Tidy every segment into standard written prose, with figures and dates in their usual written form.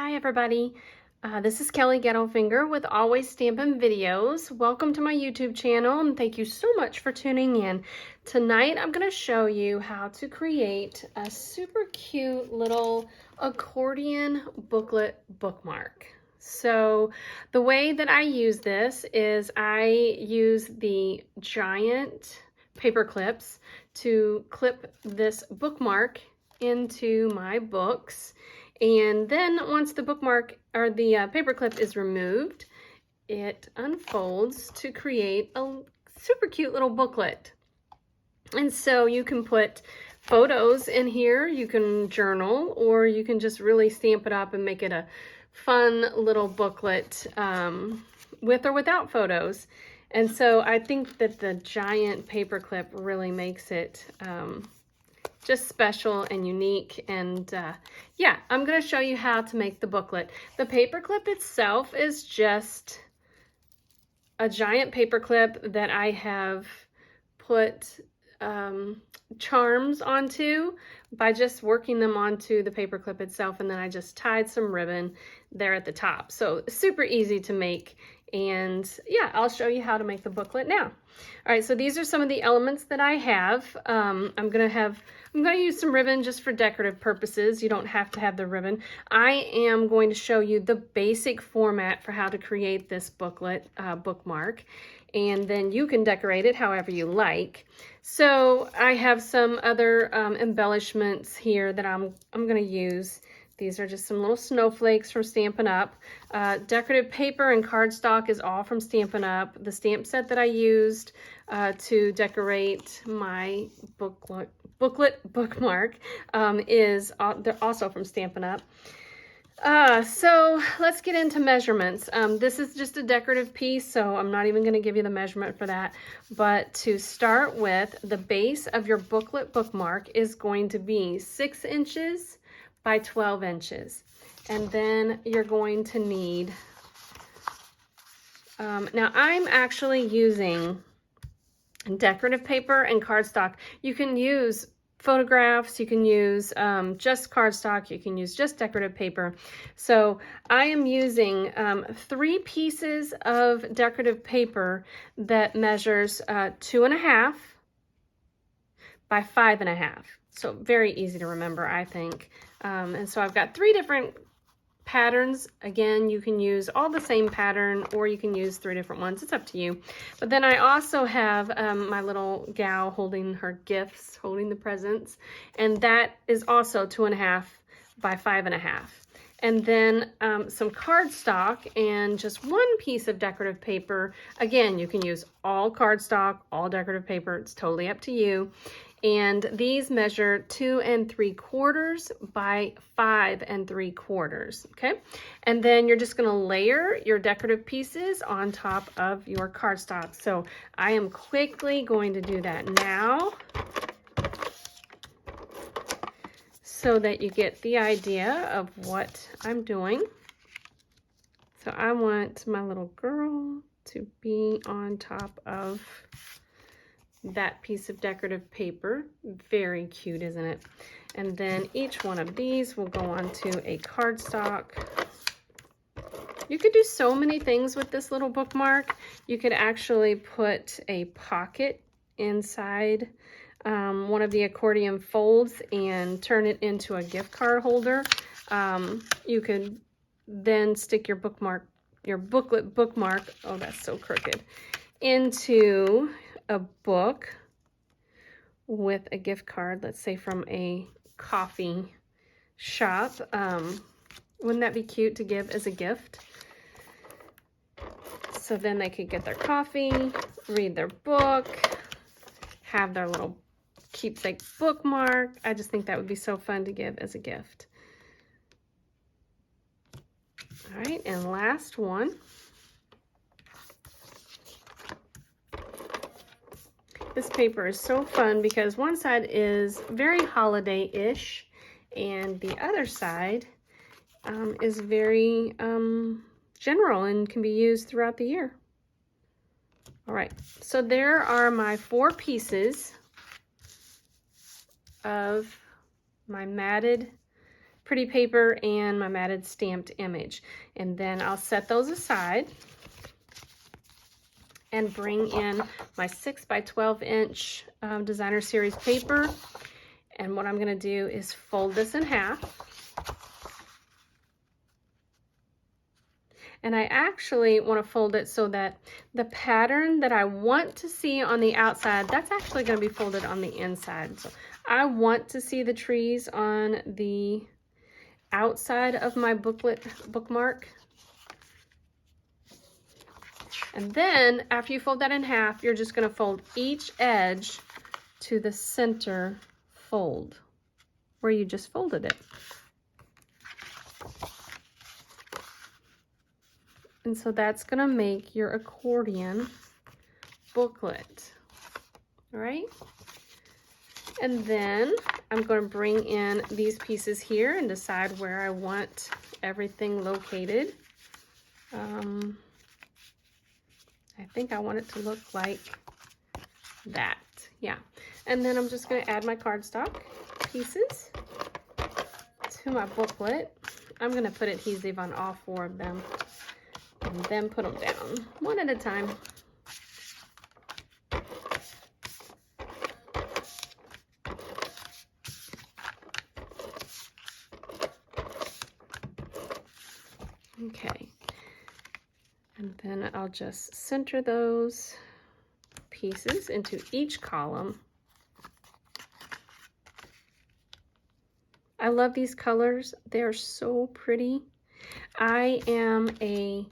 Hi everybody, this is Kelly Gettelfinger with Always Stampin' Videos. Welcome to my YouTube channel and thank you so much for tuning in. Tonight I'm going to show you how to create a super cute little accordion booklet bookmark. So the way that I use this is I use the giant paper clips to clip this bookmark into my books. And then once the bookmark or the paper clip is removed, it unfolds to create a super cute little booklet. And so you can put photos in here, you can journal, or you can just really stamp it up and make it a fun little booklet with or without photos. And so I think that the giant paper clip really makes it just special and unique. And yeah, I'm going to show you how to make the booklet. The paper clip itself is just a giant paper clip that I have put charms onto by just working them onto the paper clip itself, and then I just tied some ribbon there at the top. So super easy to make. And yeah, I'll show you how to make the booklet now. All right, so these are some of the elements that I have. I'm gonna use some ribbon just for decorative purposes. You don't have to have the ribbon. I am going to show you the basic format for how to create this booklet bookmark, and then you can decorate it however you like. So I have some other embellishments here that I'm gonna use. These are just some little snowflakes from Stampin' Up. Decorative paper and cardstock is all from Stampin' Up. The stamp set that I used to decorate my booklet bookmark they're also from Stampin' Up. So let's get into measurements. This is just a decorative piece, so I'm not even going to give you the measurement for that. But to start with, the base of your booklet bookmark is going to be 6 inches by 12 inches. And then you're going to need, now I'm actually using decorative paper and cardstock. You can use photographs, you can use just cardstock, you can use just decorative paper. So I am using 3 pieces of decorative paper that measures 2.5 by 5.5. So very easy to remember, I think. And so I've got 3 different patterns. Again, you can use all the same pattern or you can use 3 different ones. It's up to you. But then I also have my little gal holding her gifts, holding the presents. And that is also 2.5 by 5.5. And then some cardstock and just 1 piece of decorative paper. Again, you can use all cardstock, all decorative paper. It's totally up to you. And these measure 2 3/4 by 5 3/4, okay? And then you're just gonna layer your decorative pieces on top of your cardstock. So I am quickly going to do that now so that you get the idea of what I'm doing. So I want my little girl to be on top of that piece of decorative paper. Very cute, isn't it? And then each one of these will go onto a cardstock. You could do so many things with this little bookmark. You could actually put a pocket inside one of the accordion folds and turn it into a gift card holder. You could then stick your booklet bookmark, oh that's so crooked, into a book with a gift card, let's say from a coffee shop. Wouldn't that be cute to give as a gift? So then they could get their coffee, read their book, have their little keepsake bookmark. I just think that would be so fun to give as a gift. All right, and last one. This paper is so fun because one side is very holiday-ish and the other side is very general and can be used throughout the year. All right, so there are my 4 pieces of my matted pretty paper and my matted stamped image. And then I'll set those aside and bring in my 6 by 12 inch designer series paper. And what I'm going to do is fold this in half. And I actually want to fold it so that the pattern that I want to see on the outside, that's actually going to be folded on the inside. So I want to see the trees on the outside of my bookmark. And then after you fold that in half, you're just going to fold each edge to the center fold where you just folded it. And so that's going to make your accordion booklet. All right. And then I'm going to bring in these pieces here and decide where I want everything located. I think I want it to look like that. Yeah. And then I'm just going to add my cardstock pieces to my booklet. I'm going to put adhesive on all 4 of them and then put them down one at a time. Okay. And then I'll just center those pieces into each column. I love these colors. They're so pretty. I am a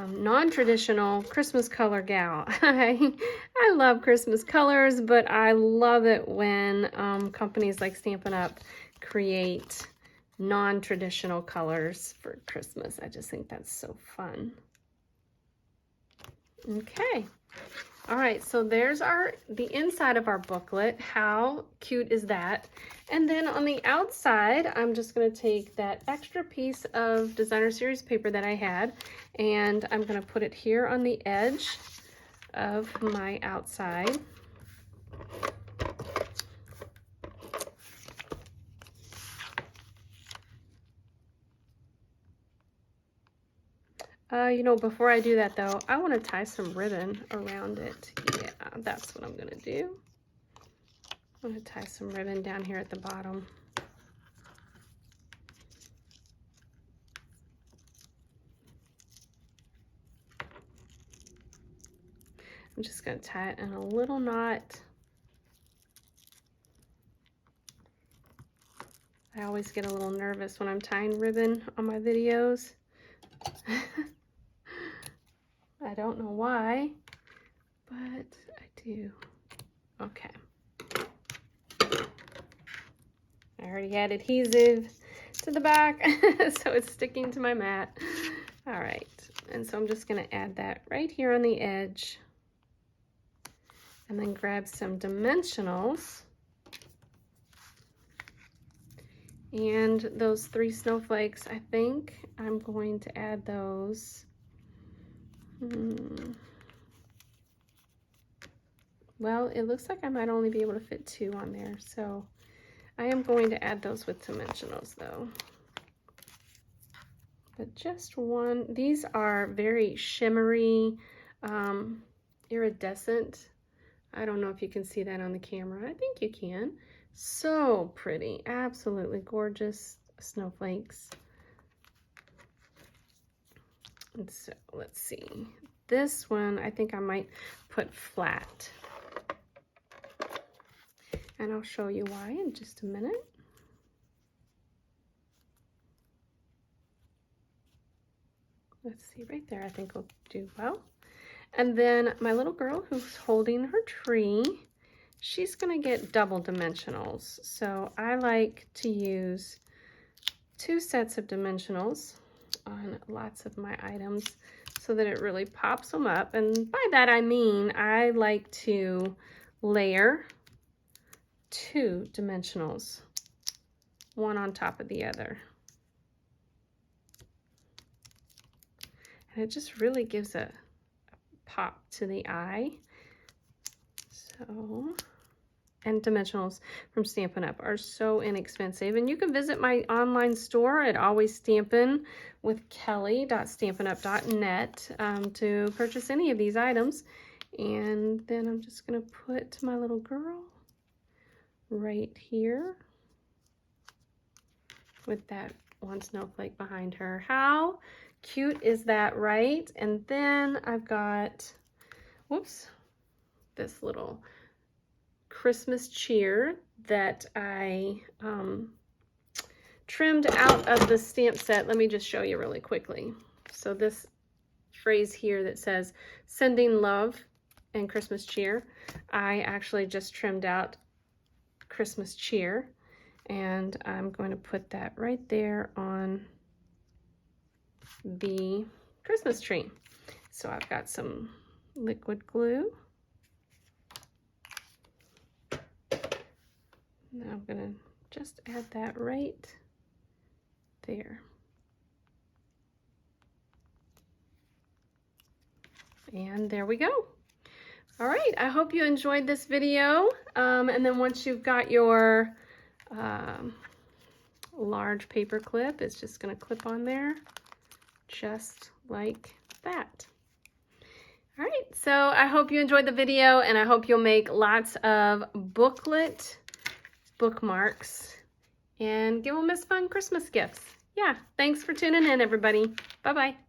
non-traditional Christmas color gal. I love Christmas colors, but I love it when companies like Stampin' Up! Create non-traditional colors for Christmas. I just think that's so fun. Okay. All right, so there's the inside of our booklet. How cute is that? And then on the outside, I'm just going to take that extra piece of designer series paper that I had, and I'm going to put it here on the edge of my outside. You know, before I do that though, I want to tie some ribbon around it. Yeah, that's what I'm going to do. I'm going to tie some ribbon down here at the bottom. I'm just going to tie it in a little knot. I always get a little nervous when I'm tying ribbon on my videos. I don't know why, but I do. Okay. I already had adhesive to the back, so it's sticking to my mat. All right, and so I'm just going to add that right here on the edge, and then grab some dimensionals. And those 3 snowflakes, I think I'm going to add those. Well, it looks like I might only be able to fit 2 on there, so I am going to add those with dimensionals though. But just 1. These are very shimmery, iridescent. I don't know if you can see that on the camera. I think you can. So pretty, absolutely gorgeous snowflakes. And so let's see. This one, I think I might put flat. And I'll show you why in just a minute. Let's see, right there, I think will do well. And then my little girl who's holding her tree, she's gonna get double dimensionals. So I like to use 2 sets of dimensionals on lots of my items so that it really pops them up. And by that I mean I like to layer 2 dimensionals, one on top of the other. And it just really gives a pop to the eye. So and dimensionals from Stampin' Up! Are so inexpensive. And you can visit my online store at alwaysstampinwithkelly.stampinup.net to purchase any of these items. And then I'm just going to put my little girl right here with that one snowflake behind her. How cute is that, right? And then I've got, whoops, this little Christmas cheer that I trimmed out of the stamp set. Let me just show you really quickly. So this phrase here that says sending love and Christmas cheer, I actually just trimmed out Christmas cheer, and I'm going to put that right there on the Christmas tree. So I've got some liquid glue. Now I'm going to just add that right there. And there we go. All right, I hope you enjoyed this video. And then once you've got your large paper clip, it's just going to clip on there just like that. All right, so I hope you enjoyed the video, and I hope you'll make lots of booklet bookmarks and give them as fun Christmas gifts. Yeah, thanks for tuning in, everybody. Bye-bye.